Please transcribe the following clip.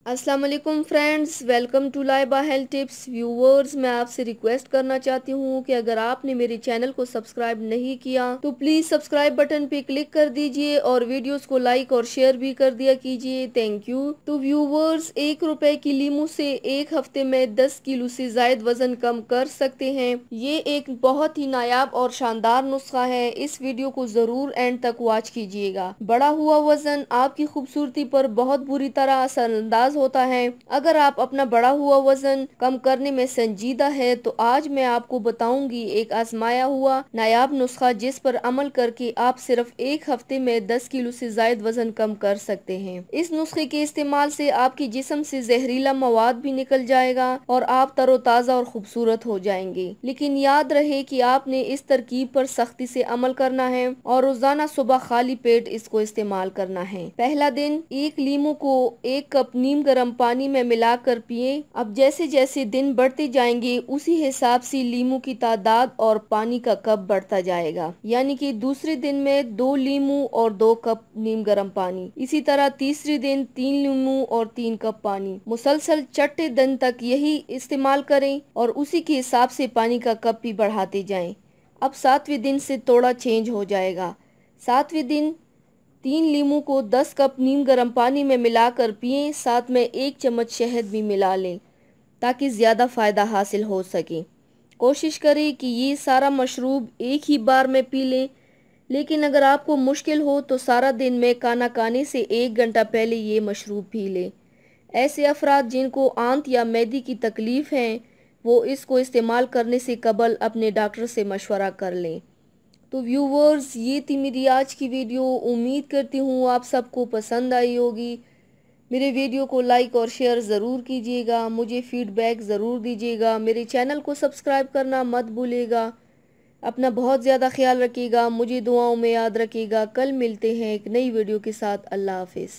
अस्सलाम वालेकुम friends, welcome to Laiba health tips. Viewers, मैं आपसे रिक्वेस्ट करना चाहती हूँ कि अगर आपने मेरे चैनल को सब्सक्राइब नहीं किया तो प्लीज़ सब्सक्राइब बटन पे क्लिक कर दीजिए और वीडियोस को लाइक और शेयर भी कर दिया कीजिए। Thank you. तो व्यूवर्स, 1 रुपए की लीमू से एक हफ्ते में 10 किलो से जायद वजन कम कर सकते हैं। ये एक बहुत ही नायाब और शानदार नुस्खा है। इस वीडियो को जरूर एंड तक वॉच कीजिएगा। बढ़ा हुआ वजन आपकी खूबसूरती पर बहुत बुरी तरह असरअंदाज होता है। अगर आप अपना बढ़ा हुआ वजन कम करने में संजीदा है तो आज मैं आपको बताऊंगी एक आजमाया हुआ नायाब नुस्खा जिस पर अमल करके आप सिर्फ एक हफ्ते में 10 किलो से जायद वजन कम कर सकते हैं। इस नुस्खे के इस्तेमाल से आपके जिस्म से जहरीला मवाद भी निकल जाएगा और आप तरोताजा और खूबसूरत हो जाएंगे। लेकिन याद रहे कि आपने इस तरकीब पर सख्ती से अमल करना है और रोजाना सुबह खाली पेट इसको इस्तेमाल करना है। पहला दिन, एक लीमू को 1 कप नीम गर्म पानी में मिलाकर पिए। अब जैसे जैसे दिन बढ़ते जाएंगे उसी हिसाब से लीमू की तादाद और पानी का कप बढ़ता जाएगा। यानी कि दूसरे दिन में 2 लीमू और 2 कप नीम गर्म पानी। इसी तरह तीसरे दिन 3 लीमू और 3 कप पानी। मुसलसल छठे दिन तक यही इस्तेमाल करें और उसी के हिसाब से पानी का कप भी बढ़ाते जाएं। अब 7वें दिन से थोड़ा चेंज हो जाएगा। 7वें दिन 3 लीमू को 10 कप नीम गर्म पानी में मिलाकर पिएं। साथ में 1 चम्मच शहद भी मिला लें ताकि ज़्यादा फ़ायदा हासिल हो सके। कोशिश करें कि ये सारा मशरूब एक ही बार में पी लें। लेकिन अगर आपको मुश्किल हो तो सारा दिन में खाना खाने से 1 घंटा पहले ये मशरूब पी लें। ऐसे अफराद जिनको आंत या मैदे की तकलीफ़ है वो इसको इस्तेमाल करने से कबल अपने डॉक्टर से मशवरा कर लें। तो व्यूवर्स, ये थी मेरी आज की वीडियो। उम्मीद करती हूँ आप सबको पसंद आई होगी। मेरे वीडियो को लाइक और शेयर ज़रूर कीजिएगा। मुझे फीडबैक ज़रूर दीजिएगा। मेरे चैनल को सब्सक्राइब करना मत भूलिएगा। अपना बहुत ज़्यादा ख्याल रखिएगा। मुझे दुआओं में याद रखिएगा। कल मिलते हैं एक नई वीडियो के साथ। अल्लाह हाफिज़।